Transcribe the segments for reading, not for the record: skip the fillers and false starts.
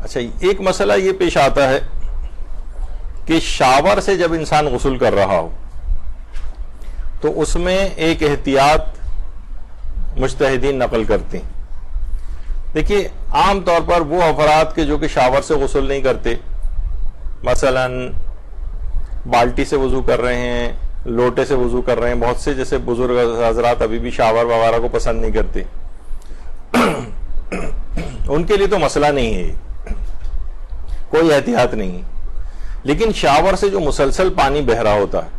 اچھا، ایک مسئلہ یہ پیش آتا ہے کہ شاور سے جب انسان غسل کر رہا ہو تو اس میں ایک احتیاط مجتہدین نقل کرتے ہیں۔ دیکھیے، عام طور پر وہ افراد کے جو کہ شاور سے غسل نہیں کرتے، مثلا بالٹی سے وضو کر رہے ہیں، لوٹے سے وضو کر رہے ہیں، بہت سے جیسے بزرگ حضرات ابھی بھی شاور وغیرہ کو پسند نہیں کرتے، ان کے لیے تو مسئلہ نہیں ہے، کوئی احتیاط نہیں۔ لیکن شاور سے جو مسلسل پانی بہ رہا ہوتا ہے،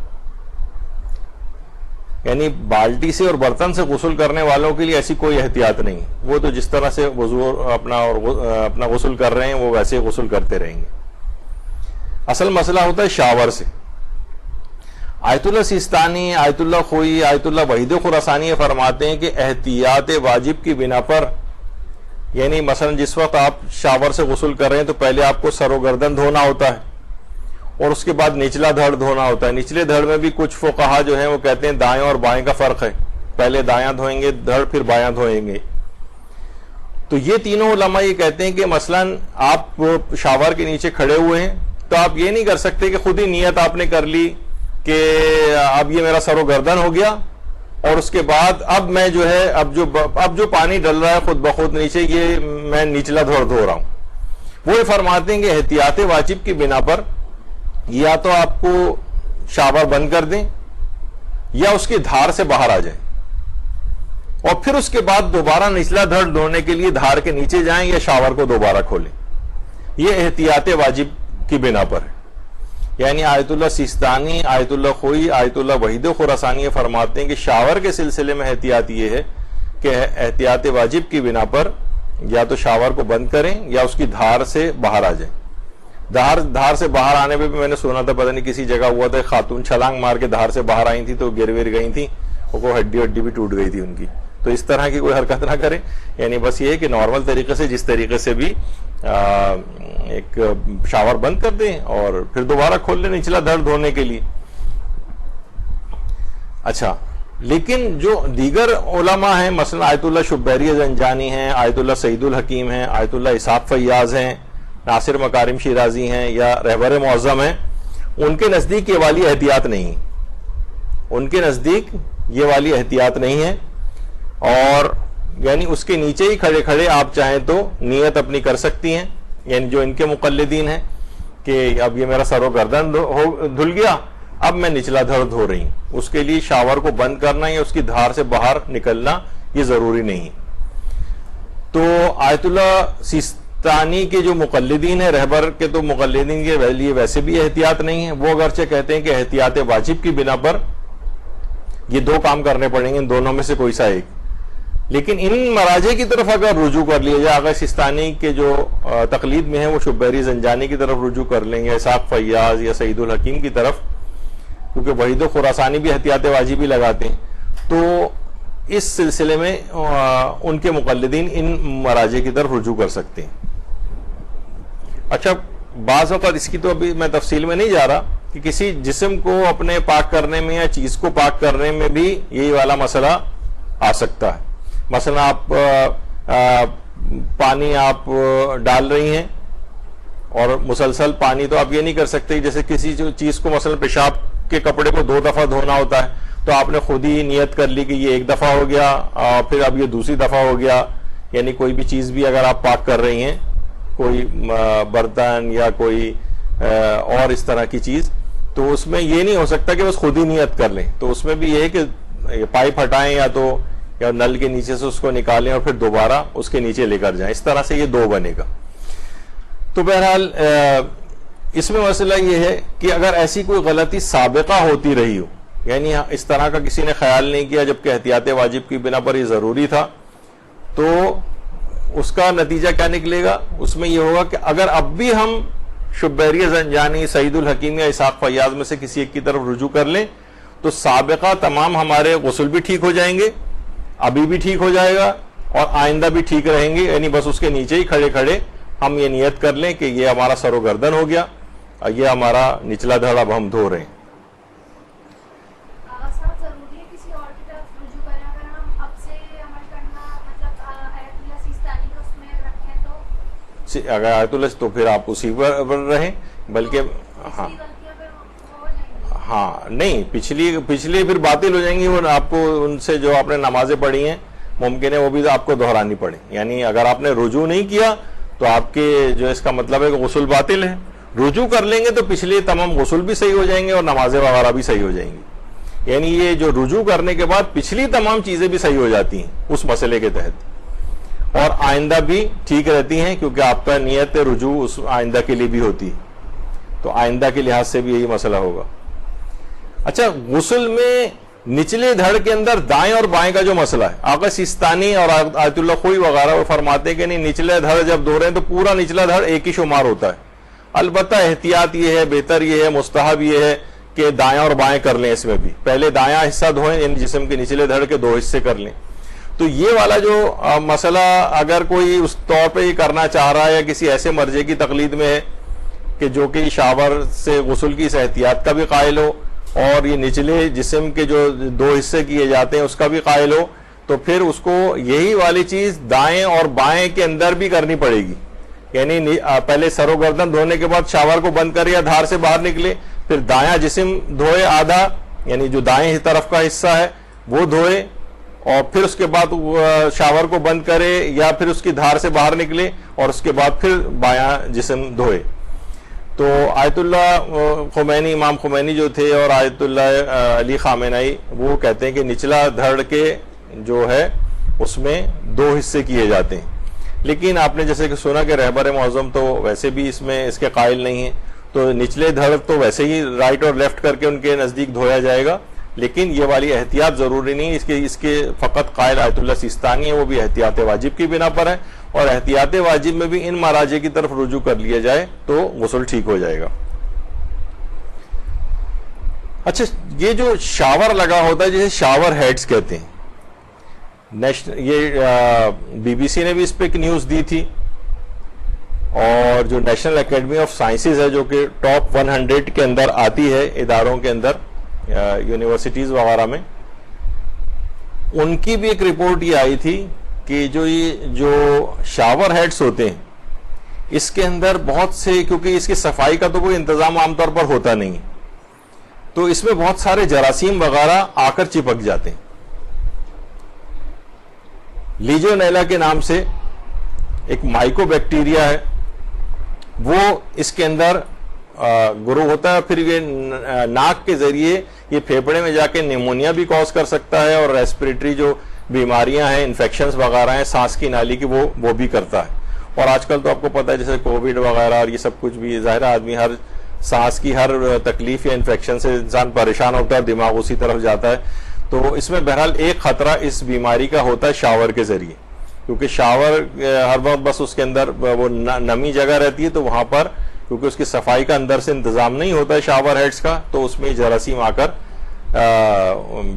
یعنی بالٹی سے اور برتن سے غسل کرنے والوں کے لیے ایسی کوئی احتیاط نہیں، وہ تو جس طرح سے وضو اپنا غسل کر رہے ہیں وہ ویسے غسل کرتے رہیں گے۔ اصل مسئلہ ہوتا ہے شاور سے۔ آیت اللہ سیستانی، آیت اللہ خوئی، آیت اللہ وحید خراسانی فرماتے ہیں کہ احتیاط واجب کی بنا پر، یعنی مثلا جس وقت آپ شاور سے غسل کر رہے ہیں تو پہلے آپ کو سر و گردن دھونا ہوتا ہے اور اس کے بعد نچلا دھڑ دھونا ہوتا ہے۔ نچلے دھڑ میں بھی کچھ فقہا جو ہیں وہ کہتے ہیں دائیں اور بائیں کا فرق ہے، پہلے دایاں دھوئیں گے دھڑ، پھر بایاں دھوئیں گے۔ تو یہ تینوں علماء یہ کہتے ہیں کہ مثلا آپ شاور کے نیچے کھڑے ہوئے ہیں تو آپ یہ نہیں کر سکتے کہ خود ہی نیت آپ نے کر لی کہ اب یہ میرا سر و گردن ہو گیا اور اس کے بعد اب میں جو ہے اب جو پانی ڈل رہا ہے خود بخود نیچے، یہ میں نچلا دھڑ دھو رہا ہوں۔ وہ یہ فرماتے ہیں کہ احتیاط واجب کی بنا پر یا تو آپ کو شاور بند کر دیں یا اس کی دھار سے باہر آ جائیں اور پھر اس کے بعد دوبارہ نچلا دھڑ دھونے کے لیے دھار کے نیچے جائیں یا شاور کو دوبارہ کھولیں۔ یہ احتیاط واجب کی بنا پر ہے۔ یعنی آیت اللہ سیستانی، آیت اللہ خوئی، آیت اللہ وحید خراسانی فرماتے ہیں کہ شاور کے سلسلے میں احتیاط یہ ہے کہ احتیاط واجب کی بنا پر یا تو شاور کو بند کریں یا اس کی دھار سے باہر آ جائیں۔ دھار سے باہر آنے پہ بھی میں نے سنا تھا، پتہ نہیں کسی جگہ ہوا تھا، خاتون چھلانگ مار کے دھار سے باہر آئی تھی تو گر ور گئی تھیں، وہ ہڈی بھی ٹوٹ گئی تھی ان کی۔ تو اس طرح کی کوئی حرکت نہ کریں، یعنی بس یہ ہے کہ نارمل طریقے سے جس طریقے سے بھی ایک شاور بند کر دیں اور پھر دوبارہ کھول لیں نچلا دھڑ دھونے کے لیے۔ اچھا، لیکن جو دیگر علماء ہیں، مثلا آیت اللہ شبیری زنجانی ہیں، آیت اللہ سعید الحکیم ہیں، آیت اللہ اسحاق فیاض ہیں، ناصر مکارم شیرازی ہیں یا رہبر معظم ہیں، ان کے نزدیک یہ والی احتیاط نہیں، ان کے نزدیک یہ والی احتیاط نہیں ہے، اور یعنی اس کے نیچے ہی کھڑے کھڑے آپ چاہیں تو نیت اپنی کر سکتی ہیں، یعنی جو ان کے مقلدین ہیں کہ اب یہ میرا سر و گردن دھل گیا، اب میں نچلا دھڑ دھو رہی ہوں، اس کے لیے شاور کو بند کرنا یا اس کی دھار سے باہر نکلنا یہ ضروری نہیں۔ تو آیت اللہ سیستانی کے جو مقلدین ہیں، رہبر کے تو مقلدین کے لیے ویسے بھی احتیاط نہیں ہے، وہ اگرچہ کہتے ہیں کہ احتیاط واجب کی بنا پر یہ دو کام کرنے پڑیں گے، ان دونوں میں سے کوئی سا ایک۔ لیکن ان مراجع کی طرف اگر رجوع کر لیا جائے، آغا سیستانی کے جو تقلید میں ہیں وہ شبیری زنجانی کی طرف رجوع کر لیں گے، اسحاق فیاض یا سعید الحکیم کی طرف، کیونکہ وحید خراسانی بھی احتیاط واجب ہی لگاتے ہیں، تو اس سلسلے میں ان کے مقلدین ان مراجع کی طرف رجوع کر سکتے ہیں۔ اچھا، بعض اوقات اس کی تو ابھی میں تفصیل میں نہیں جا رہا کہ کسی جسم کو اپنے پاک کرنے میں یا چیز کو پاک کرنے میں بھی یہی والا مسئلہ آ سکتا ہے۔ مثلا آپ پانی آپ ڈال رہی ہیں اور مسلسل پانی، تو آپ یہ نہیں کر سکتے جیسے کسی چیز کو مثلا پیشاب کے کپڑے کو 2 دفعہ دھونا ہوتا ہے تو آپ نے خود ہی نیت کر لی کہ یہ 1 دفعہ ہو گیا، پھر اب یہ دوسری دفعہ ہو گیا۔ یعنی کوئی بھی چیز بھی اگر آپ پاک کر رہی ہیں، کوئی برتن یا کوئی اور اس طرح کی چیز، تو اس میں یہ نہیں ہو سکتا کہ بس خود ہی نیت کر لیں، تو اس میں بھی یہ ہے کہ پائپ ہٹائیں یا نل کے نیچے سے اس کو نکالیں اور پھر دوبارہ اس کے نیچے لے کر جائیں، اس طرح سے یہ 2 بنے گا۔ تو بہرحال اس میں مسئلہ یہ ہے کہ اگر ایسی کوئی غلطی سابقہ ہوتی رہی ہو، یعنی اس طرح کا کسی نے خیال نہیں کیا جبکہ احتیاط واجب کی بنا پر یہ ضروری تھا، تو اس کا نتیجہ کیا نکلے گا؟ اس میں یہ ہوگا کہ اگر اب بھی ہم شبیری زنجانی، سعید الحکیم یا اسحاق فیاض میں سے کسی ایک کی طرف رجوع کر لیں تو سابقہ تمام ہمارے غسل بھی ٹھیک ہو جائیں گے، ابھی بھی ٹھیک ہو جائے گا اور آئندہ بھی ٹھیک رہیں گے، یعنی بس اس کے نیچے ہی کھڑے کھڑے ہم یہ نیت کر لیں کہ یہ ہمارا سر و گردن ہو گیا اور یہ ہمارا نچلا دھڑ اب ہم دھو رہے ہیں۔ اگر آیت اللہ تو پھر آپ اسی پر رہیں. بلکہ ہاں نہیں پچھلی پھر باطل ہو جائیں گی. اور آپ کو ان سے جو آپ نے نمازیں پڑھی ہیں ممکن ہے وہ بھی آپ کو دہرانی پڑے. یعنی اگر آپ نے رجوع نہیں کیا تو آپ کے جو اس کا مطلب ہے کہ غسل باطل ہے. رجوع کر لیں گے تو پچھلے تمام غسل بھی صحیح ہو جائیں گے اور نمازیں وغیرہ بھی صحیح ہو جائیں گی. یعنی یہ جو رجوع کرنے کے بعد پچھلی تمام چیزیں بھی صحیح ہو جاتی ہیں اس مسئلے کے تحت, اور آئندہ بھی ٹھیک رہتی ہیں کیونکہ آپ کا نیت رجوع اس آئندہ کے لیے بھی ہوتی ہے. تو آئندہ کے لحاظ سے بھی یہی مسئلہ ہوگا. اچھا, غسل میں نچلے دھڑ کے اندر دائیں اور بائیں کا جو مسئلہ ہے, آقا سیستانی اور آیت اللہ خوئی وغیرہ وہ فرماتے ہیں کہ نہیں, نچلے دھڑ جب دھو رہے ہیں تو پورا نچلا دھڑ ایک ہی شمار ہوتا ہے. البتہ احتیاط یہ ہے, بہتر یہ ہے, مستحب یہ ہے کہ دائیں اور بائیں کر لیں. اس میں بھی پہلے دایاں حصہ دھوئیں, یعنی جسم کے نچلے دھڑ کے 2 حصے کر لیں. تو یہ والا جو مسئلہ اگر کوئی اس طور پہ یہ کرنا چاہ رہا ہے یا کسی ایسے مرجع کی تقلید میں ہے کہ جو کہ شاور سے غسل کی اس احتیاط کا بھی قائل ہو اور یہ نچلے جسم کے جو 2 حصے کیے جاتے ہیں اس کا بھی قائل ہو, تو پھر اس کو یہی والی چیز دائیں اور بائیں کے اندر بھی کرنی پڑے گی. یعنی پہلے سر و گردن دھونے کے بعد شاور کو بند کرے یا دھار سے باہر نکلے, پھر دایاں جسم دھوئے آدھا, یعنی جو دائیں طرف کا حصہ ہے وہ دھوئے, اور پھر اس کے بعد شاور کو بند کرے یا پھر اس کی دھار سے باہر نکلے اور اس کے بعد پھر بایاں جسم دھوئے. تو آیت اللہ خمینی, امام خمینی جو تھے, اور آیت اللہ علی خامنہئی, وہ کہتے ہیں کہ نچلا دھڑ کے جو ہے اس میں 2 حصے کیے جاتے ہیں. لیکن آپ نے جیسے کہ سنا کہ رہبر معظم تو ویسے بھی اس میں اس کے قائل نہیں ہیں, تو نچلے دھڑ تو ویسے ہی رائٹ اور لیفٹ کر کے ان کے نزدیک دھویا جائے گا. لیکن یہ والی احتیاط ضروری نہیں, اس کے فقط قائل آیت اللہ سیستانی ہے, وہ بھی احتیاط واجب کی بنا پر ہے, اور احتیاط واجب میں بھی ان مراجع کی طرف رجوع کر لیا جائے تو غسل ٹھیک ہو جائے گا. اچھا, یہ جو شاور لگا ہوتا ہے جسے شاور ہیڈز کہتے ہیں, یہ بی بی سی نے بھی اس پہ ایک نیوز دی تھی, اور جو نیشنل اکیڈمی آف سائنسز ہے جو کہ ٹاپ 100 کے اندر آتی ہے اداروں کے اندر, یونیورسٹیز وغیرہ میں, ان کی بھی ایک رپورٹ یہ آئی تھی کہ جو شاور ہیڈز ہوتے ہیں اس کے اندر بہت سے, کیونکہ اس کی صفائی کا تو کوئی انتظام عام طور پر ہوتا نہیں, تو اس میں بہت سارے جراثیم وغیرہ آ کر چپک جاتے ہیں. لیجونیلا کے نام سے ایک مائکو بیکٹیریا ہے, وہ اس کے اندر گرو ہوتا ہے. پھر یہ ناک کے ذریعے یہ پھیپڑے میں جا کے نیمونیا بھی کاز کر سکتا ہے, اور ریسپریٹری جو بیماریاں ہیں, انفیکشنز وغیرہ ہیں سانس کی نالی کی, وہ بھی کرتا ہے. اور آج کل تو آپ کو پتہ ہے جیسے کووڈ وغیرہ اور یہ سب کچھ بھی, ظاہر آدمی ہر سانس کی ہر تکلیف یا انفیکشن سے انسان پریشان ہوتا ہے, دماغ اسی طرف جاتا ہے. تو اس میں بہرحال ایک خطرہ اس بیماری کا ہوتا ہے شاور کے ذریعے, کیونکہ شاور ہر وقت بس اس کے اندر وہ نمی جگہ رہتی ہے, تو وہاں پر کیونکہ اس کی صفائی کا اندر سے انتظام نہیں ہوتا ہے شاور ہیڈز کا, تو اس میں جراثیم آ کر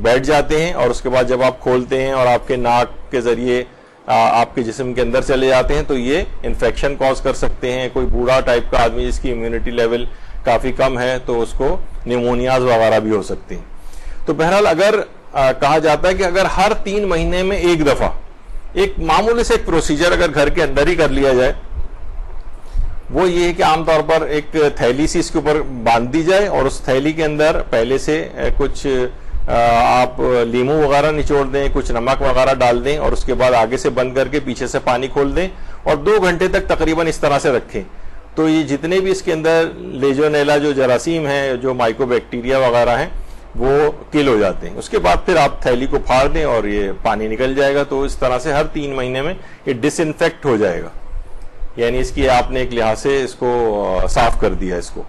بیٹھ جاتے ہیں, اور اس کے بعد جب آپ کھولتے ہیں اور آپ کے ناک کے ذریعے آپ کے جسم کے اندر چلے جاتے ہیں تو یہ انفیکشن کاز کر سکتے ہیں. کوئی بوڑھا ٹائپ کا آدمی جس کی امیونٹی لیول کافی کم ہے تو اس کو نیمونیاز وغیرہ بھی ہو سکتے ہیں. تو بہرحال اگر کہا جاتا ہے کہ اگر ہر 3 مہینے میں ایک دفعہ ایک معمولی سے ایک پروسیجر اگر گھر کے اندر ہی کر لیا جائے, وہ یہ ہے کہ عام طور پر ایک تھیلی سی اس کے اوپر باندھ دی جائے, اور اس تھیلی کے اندر پہلے سے کچھ آپ لیمو وغیرہ نچوڑ دیں, کچھ نمک وغیرہ ڈال دیں, اور اس کے بعد آگے سے بند کر کے پیچھے سے پانی کھول دیں, اور 2 گھنٹے تک تقریباً اس طرح سے رکھیں. تو یہ جتنے بھی اس کے اندر لیجونیلا جو جراثیم ہیں, جو مائکو بیکٹیریا وغیرہ ہیں, وہ کل ہو جاتے ہیں. اس کے بعد پھر آپ تھیلی کو پھاڑ دیں اور یہ پانی نکل جائے گا. تو اس طرح سے ہر 3 مہینے میں یہ ڈس انفیکٹ ہو جائے گا, یعنی اس کی آپ نے ایک لحاظ سے اس کو صاف کر دیا اس کو.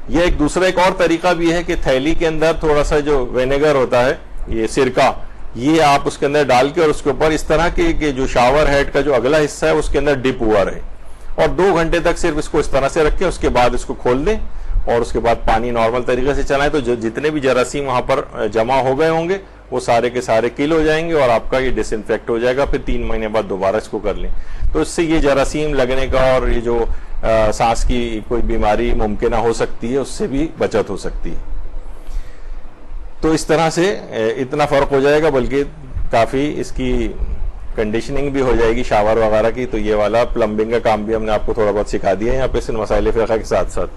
یہ ایک دوسرا ایک اور طریقہ بھی ہے کہ تھیلی کے اندر تھوڑا سا جو وینیگر ہوتا ہے, یہ سرکہ, یہ آپ اس کے اندر ڈال کے اور اس کے اوپر اس طرح کہ جو شاور ہیڈ کا جو اگلا حصہ ہے اس کے اندر ڈپ ہوا رہے, اور 2 گھنٹے تک صرف اس کو اس طرح سے رکھیں. اس کے بعد اس کو کھول دیں اور اس کے بعد پانی نارمل طریقے سے چلائیں, تو جتنے بھی جراثیم وہاں پر جمع ہو گئے ہوں گے وہ سارے کے سارے کل ہو جائیں گے, اور آپ کا یہ ڈس انفیکٹ ہو جائے گا. پھر 3 مہینے بعد دوبارہ اس کو کر لیں, تو اس سے یہ جراثیم لگنے کا اور یہ جو سانس کی کوئی بیماری ممکنہ ہو سکتی ہے اس سے بھی بچت ہو سکتی ہے. تو اس طرح سے اتنا فرق ہو جائے گا, بلکہ کافی اس کی کنڈیشننگ بھی ہو جائے گی شاور وغیرہ کی. تو یہ والا پلمبنگ کا کام بھی ہم نے آپ کو تھوڑا بہت سکھا دیا ہے یہاں پہ, صرف مسائل فقہ کے ساتھ ساتھ.